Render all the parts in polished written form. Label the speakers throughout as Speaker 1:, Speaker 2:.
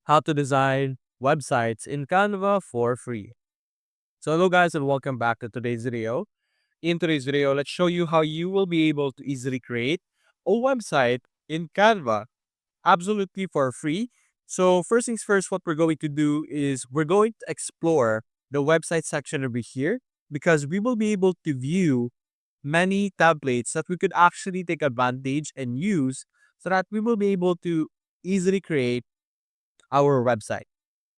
Speaker 1: how to design websites in Canva for free. So hello guys and welcome back to today's video. In today's video, let's show you how you will be able to easily create a website in Canva absolutely for free. So first things first, what we're going to do is we're going to explore the website section over here because we will be able to view many templates that we could actually take advantage and use so that we will be able to easily create our website.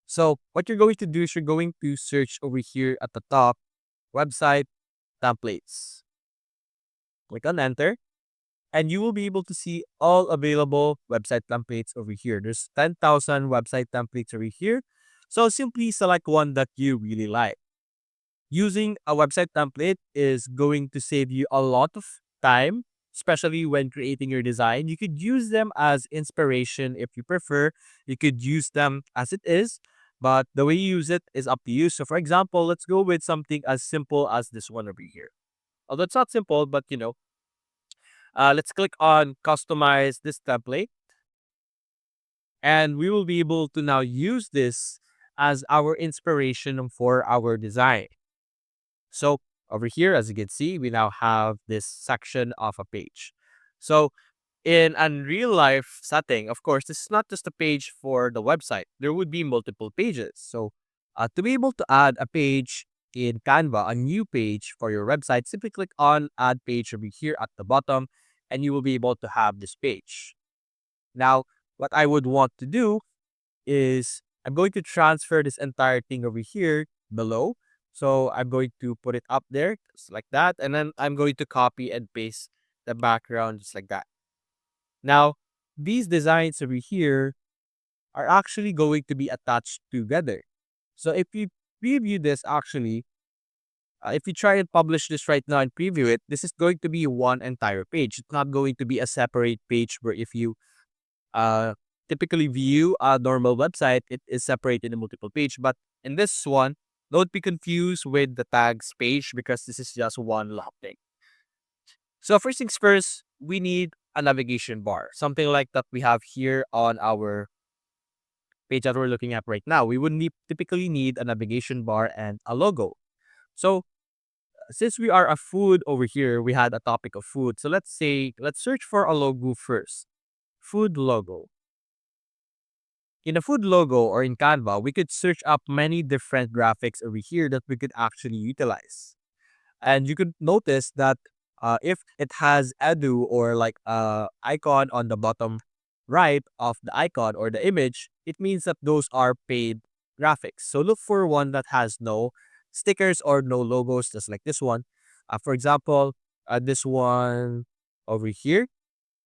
Speaker 1: So what you're going to do is you're going to search over here at the top, website templates. Click on enter and you will be able to see all available website templates over here. There's 10,000 website templates over here. So simply select one that you really like. Using a website template is going to save you a lot of time, especially when creating your design. You could use them as inspiration if you prefer. You could use them as it is, but the way you use it is up to you. So for example, let's go with something as simple as this one over here. Although it's not simple, but let's click on customize this template and we will be able to now use this as our inspiration for our design. So over here, as you can see, we now have this section of a page. So in a real life setting, of course, this is not just a page for the website. There would be multiple pages. So to be able to add a page in Canva, a new page for your website, simply click on add page over here at the bottom and you will be able to have this page. Now, what I would want to do is I'm going to transfer this entire thing over here below. So I'm going to put it up there just like that. And then I'm going to copy and paste the background just like that. Now, these designs over here are actually going to be attached together. So if you preview this actually, if you try and publish this right now and preview it, this is going to be one entire page. It's not going to be a separate page where if you uh, typically view a normal website, it is separated in multiple page. But in this one, don't be confused with the tags page because this is just one long thing. So first things first, we need a navigation bar, something like that we have here on our page that we're looking at right now. We would typically need a navigation bar and a logo. So since we are a food over here, we had a topic of food. So let's search for a logo first. Food logo. In a food logo or in Canva, we could search up many different graphics over here that we could actually utilize. And you could notice that if it has edu or like icon on the bottom right of the icon or the image, it means that those are paid graphics. So look for one that has no stickers or no logos, just like this one. For example, this one over here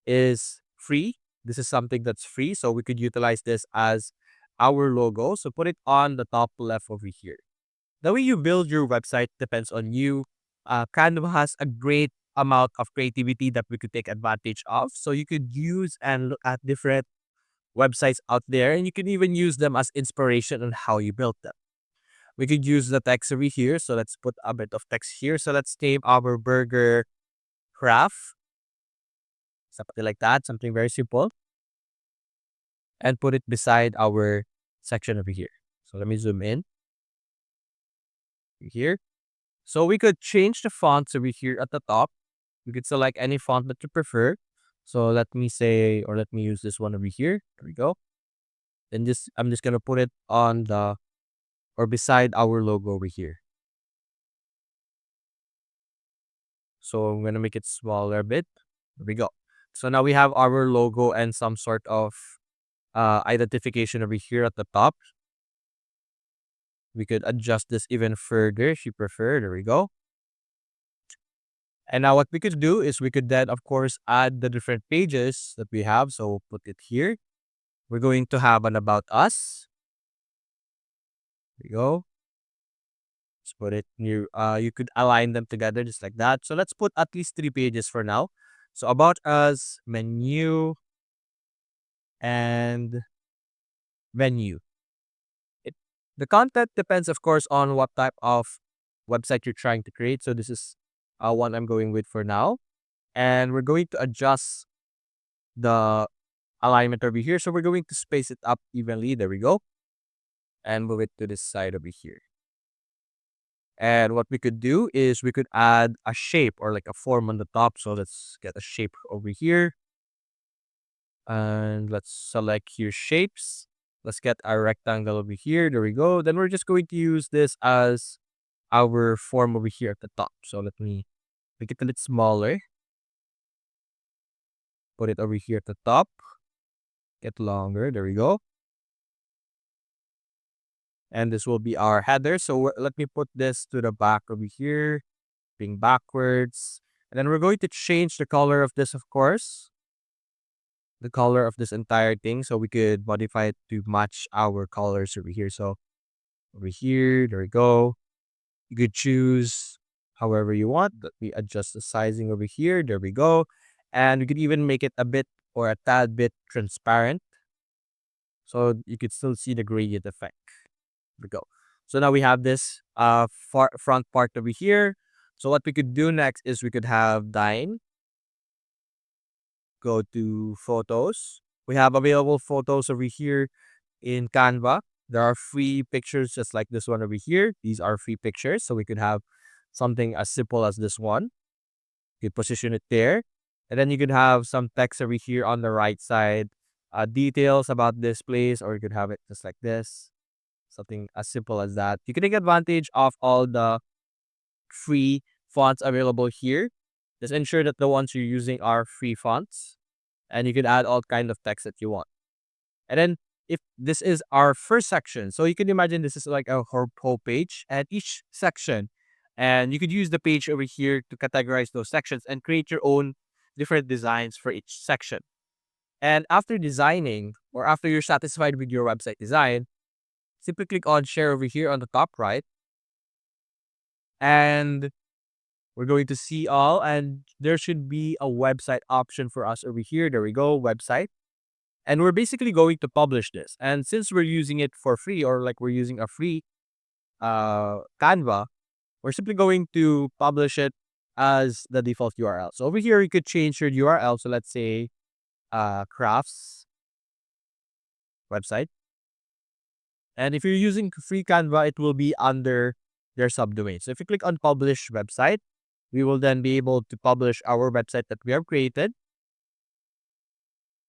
Speaker 1: is free. This is something that's free, so we could utilize this as our logo. So put it on the top left over here. The way you build your website depends on you. Canva has a great amount of creativity that we could take advantage of. So you could use and look at different websites out there, and you can even use them as inspiration on how you built them. We could use the text over here. So let's put a bit of text here. So let's name our burger craft, something like that, something very simple, and put it beside our section over here. So let me zoom in here. So we could change the fonts over here at the top. You could select any font that you prefer. So let me say, or let me use this one over here. There we go. Then I'm just gonna put it on the or beside our logo over here. So I'm gonna make it smaller a bit. There we go. So now we have our logo and some sort of identification over here at the top. We could adjust this even further if you prefer. There we go. And now what we could do is we could then, of course, add the different pages that we have. So we'll put it here. We're going to have an about us. There we go. Let's put it near. You could align them together just like that. So let's put at least 3 pages for now. So about us, menu, and venue. It, the content depends, of course, on what type of website you're trying to create. So this is one I'm going with for now. And we're going to adjust the alignment over here. So we're going to space it up evenly. There we go. And move it to this side over here. And what we could do is we could add a shape or like a form on the top. So let's get a shape over here. And let's select here shapes. Let's get our rectangle over here. There we go. Then we're just going to use this as our form over here at the top. So let me make it a little smaller. Put it over here at the top. Get longer. There we go. And this will be our header. So let me put this to the back over here, being backwards. And then we're going to change the color of this, of course. The color of this entire thing. So we could modify it to match our colors over here. So over here, there we go. You could choose however you want. Let me adjust the sizing over here. There we go. And we could even make it a bit or a tad bit transparent. So you could still see the gradient effect. There we go. So now we have this front part over here. So what we could do next is we could have Dine. Go to photos. We have available photos over here in Canva. There are free pictures just like this one over here. These are free pictures. So we could have something as simple as this one. You could position it there. And then you could have some text over here on the right side. Details about this place, or you could have it just like this. Something as simple as that. You can take advantage of all the free fonts available here. Just ensure that the ones you're using are free fonts. And you can add all kind of text that you want. And then if this is our first section, so you can imagine this is like a whole page and each section. And you could use the page over here to categorize those sections and create your own different designs for each section. And after designing or after you're satisfied with your website design, simply click on share over here on the top right. And we're going to see all, and there should be a website option for us over here. There we go, website. And we're basically going to publish this. And since we're using it for free, or like we're using a free Canva, we're simply going to publish it as the default URL. So over here, you could change your URL. So let's say crafts website. And if you're using free Canva, it will be under their subdomain. So if you click on publish website, we will then be able to publish our website that we have created.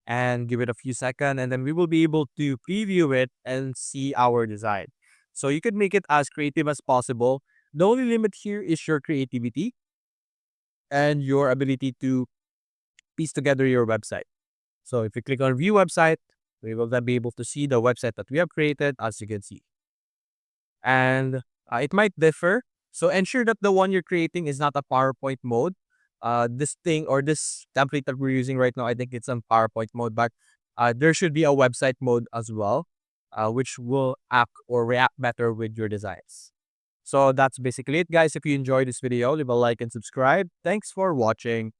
Speaker 1: And give it a few seconds, and then we will be able to preview it and see our design. So you can make it as creative as possible. The only limit here is your creativity and your ability to piece together your website. So if you click on view website, we will then be able to see the website that we have created, as you can see. And it might differ. So ensure that the one you're creating is not a PowerPoint mode. This thing or this template that we're using right now, I think it's on PowerPoint mode, but there should be a website mode as well, which will act or react better with your designs. So that's basically it, guys. If you enjoyed this video, leave a like and subscribe. Thanks for watching.